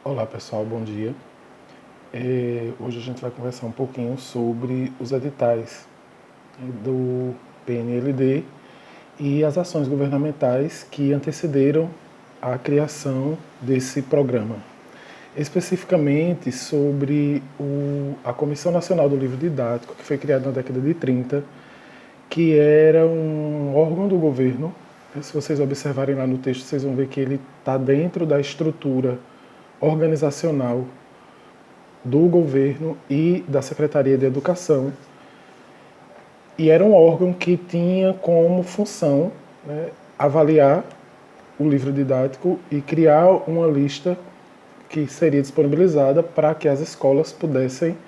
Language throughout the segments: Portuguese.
Olá pessoal, bom dia. Hoje a gente vai conversar um pouquinho sobre os editais do PNLD e as ações governamentais que antecederam a criação desse programa. Especificamente sobre a Comissão Nacional do Livro Didático, que foi criada na década de 30, que era um órgão do governo. Se vocês observarem lá no texto, vocês vão ver que ele está dentro da estrutura organizacional do governo e da Secretaria de Educação, e era um órgão que tinha como função, né, avaliar o livro didático e criar uma lista que seria disponibilizada para que as escolas pudessem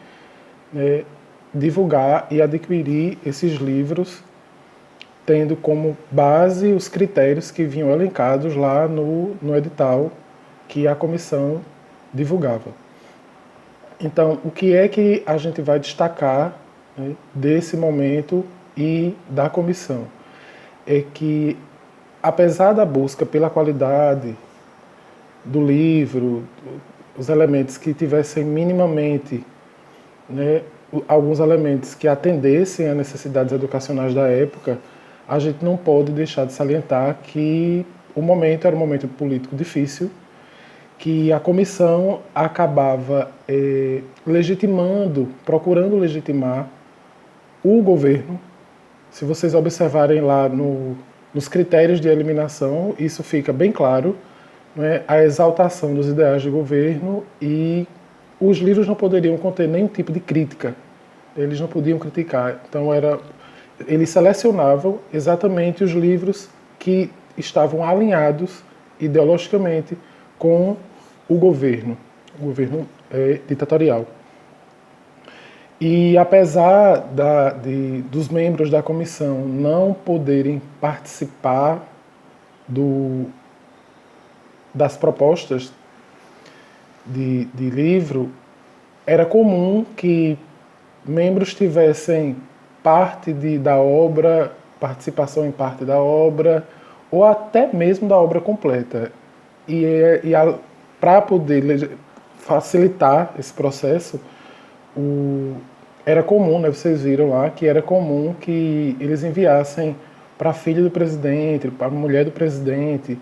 divulgar e adquirir esses livros, tendo como base os critérios que vinham elencados lá no edital que a comissão divulgava. Então, o que é que a gente vai destacar, né, desse momento e da comissão? É que, apesar da busca pela qualidade do livro, os elementos que tivessem minimamente, né, alguns elementos que atendessem às necessidades educacionais da época, a gente não pode deixar de salientar que o momento era um momento político difícil, que a comissão acabava legitimando, procurando legitimar o governo. Se vocês observarem lá nos critérios de eliminação, isso fica bem claro, né, a exaltação dos ideais de governo, e os livros não poderiam conter nenhum tipo de crítica, eles não podiam criticar. Então eles selecionavam exatamente os livros que estavam alinhados ideologicamente com o governo ditatorial. E apesar dos membros da comissão não poderem participar das propostas de livro, era comum que membros tivessem da obra, participação em parte da obra, ou até mesmo da obra completa. Para poder facilitar esse processo, era comum, né, vocês viram lá, que era comum que eles enviassem para a filha do presidente, para a mulher do presidente,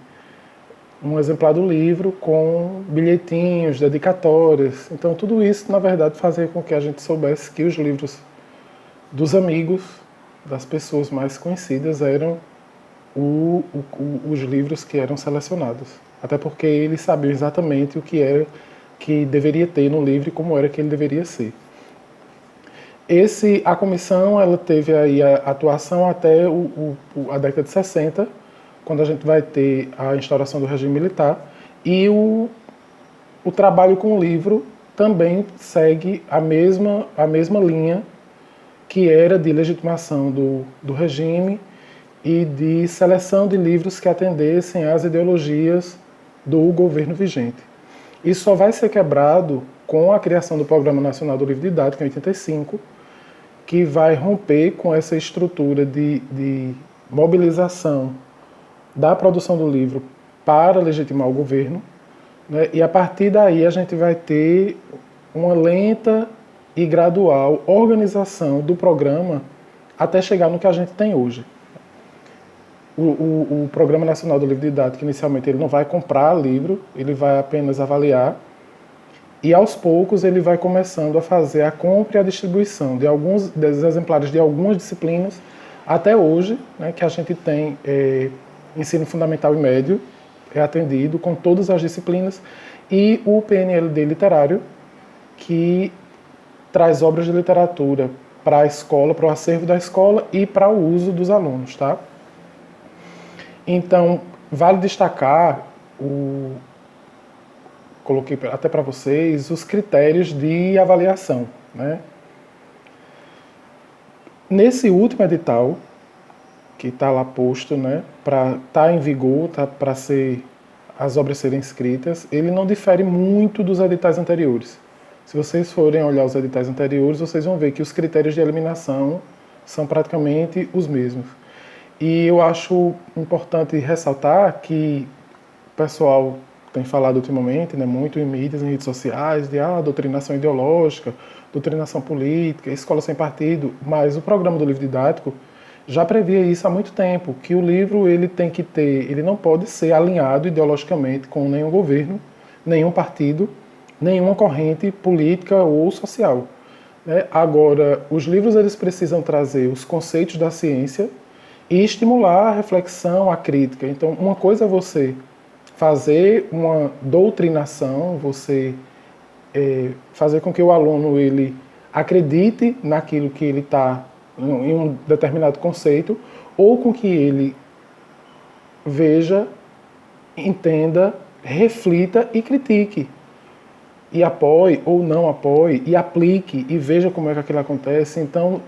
um exemplar do livro com bilhetinhos, dedicatórias. Então tudo isso, na verdade, fazia com que a gente soubesse que os livros dos amigos, das pessoas mais conhecidas, eram os livros que eram selecionados. Até porque eles sabiam exatamente o que era que deveria ter no livro e como era que ele deveria ser. A comissão ela teve aí a atuação até a década de 60, quando a gente vai ter a instauração do regime militar, e o trabalho com o livro também segue a mesma linha, que era de legitimação do regime e de seleção de livros que atendessem às ideologias do governo vigente. Isso só vai ser quebrado com a criação do Programa Nacional do Livro Didático, em 85, que vai romper com essa estrutura de mobilização da produção do livro para legitimar o governo, né? E a partir daí a gente vai ter uma lenta e gradual organização do programa até chegar no que a gente tem hoje. O Programa Nacional do Livro Didático, inicialmente, ele não vai comprar livro, ele vai apenas avaliar, e aos poucos ele vai começando a fazer a compra e a distribuição dos exemplares de algumas disciplinas, até hoje, né, que a gente tem ensino fundamental e médio, é atendido com todas as disciplinas, e o PNLD literário, que traz obras de literatura para a escola, para o acervo da escola e para o uso dos alunos, tá? Então, vale destacar, coloquei até para vocês, os critérios de avaliação, né? Nesse último edital, que está lá posto, né, para estar em vigor, para as obras serem escritas, ele não difere muito dos editais anteriores. Se vocês forem olhar os editais anteriores, vocês vão ver que os critérios de eliminação são praticamente os mesmos. E eu acho importante ressaltar que o pessoal tem falado ultimamente, né, muito em mídias, em redes sociais, de doutrinação ideológica, doutrinação política, escola sem partido, mas o programa do livro didático já previa isso há muito tempo, que o livro ele não pode ser alinhado ideologicamente com nenhum governo, nenhum partido, nenhuma corrente política ou social. Né? Agora, os livros eles precisam trazer os conceitos da ciência e estimular a reflexão, a crítica. Então, uma coisa é você fazer uma doutrinação, você fazer com que o aluno ele acredite naquilo que ele está em um determinado conceito, ou com que ele veja, entenda, reflita e critique. E apoie ou não apoie, e aplique, e veja como é que aquilo acontece. Então,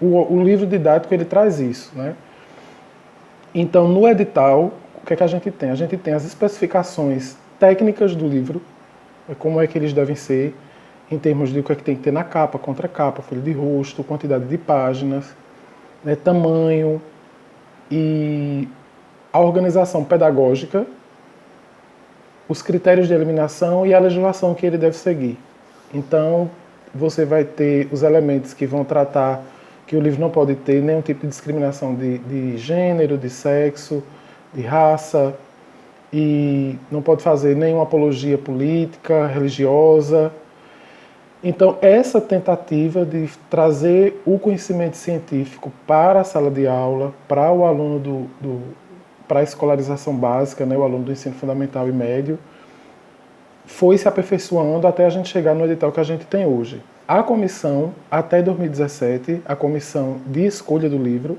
o livro didático ele traz isso. Né? Então, no edital, o que é que a gente tem? A gente tem as especificações técnicas do livro, como é que eles devem ser, em termos de o que é que tem que ter na capa, contracapa, folha de rosto, quantidade de páginas, né, tamanho e a organização pedagógica, os critérios de eliminação e a legislação que ele deve seguir. Então, você vai ter os elementos que vão tratar que o livro não pode ter nenhum tipo de discriminação de gênero, de sexo, de raça, e não pode fazer nenhuma apologia política, religiosa. Então, essa tentativa de trazer o conhecimento científico para a sala de aula, para o aluno para a escolarização básica, né, o aluno do ensino fundamental e médio, foi se aperfeiçoando até a gente chegar no edital que a gente tem hoje. A comissão, até 2017, a comissão de escolha do livro,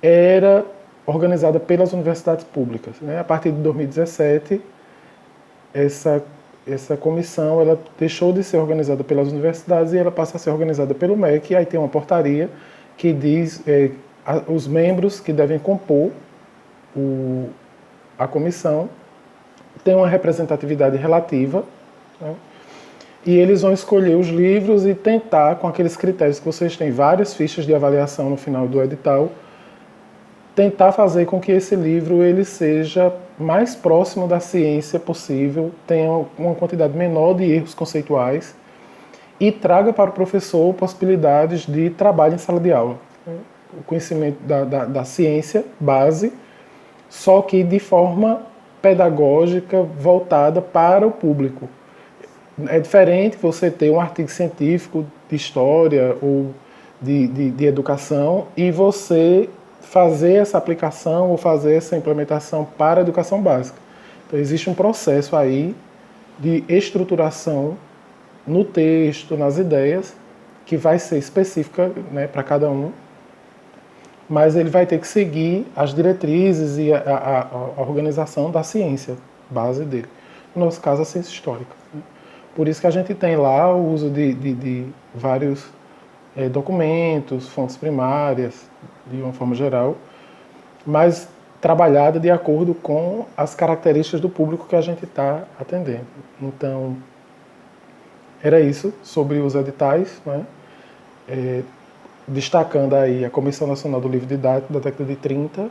era organizada pelas universidades públicas. Né? A partir de 2017, essa comissão ela deixou de ser organizada pelas universidades e ela passa a ser organizada pelo MEC. E aí tem uma portaria que diz os membros que devem compor a comissão têm uma representatividade relativa, né? E eles vão escolher os livros e tentar, com aqueles critérios que vocês têm, várias fichas de avaliação no final do edital, tentar fazer com que esse livro ele seja mais próximo da ciência possível, tenha uma quantidade menor de erros conceituais e traga para o professor possibilidades de trabalho em sala de aula. O conhecimento da ciência base, só que de forma pedagógica voltada para o público. É diferente você ter um artigo científico de história ou de educação e você fazer essa aplicação ou fazer essa implementação para a educação básica. Então, existe um processo aí de estruturação no texto, nas ideias, que vai ser específica, né, para cada um, mas ele vai ter que seguir as diretrizes e a organização da ciência base dele. No nosso caso, a ciência histórica. Né? Por isso que a gente tem lá o uso de vários documentos, fontes primárias, de uma forma geral, mas trabalhada de acordo com as características do público que a gente está atendendo. Então, era isso sobre os editais, né? Destacando aí a Comissão Nacional do Livro Didático da década de 30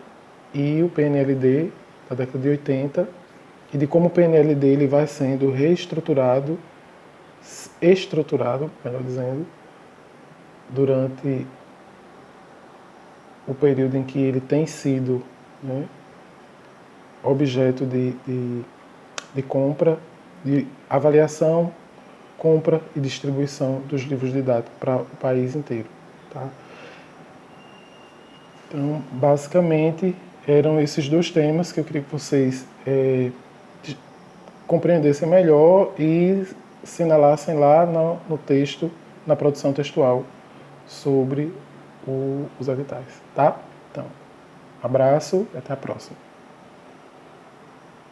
e o PNLD da década de 80, e de como o PNLD ele vai sendo estruturado, melhor dizendo, durante o período em que ele tem sido, né, objeto de compra, de avaliação, compra e distribuição dos livros didáticos para o país inteiro. Tá? Então, basicamente, eram esses dois temas que eu queria que vocês compreendessem melhor e sinalassem lá no texto, na produção textual, sobre os editais. Tá? Então, abraço e até a próxima.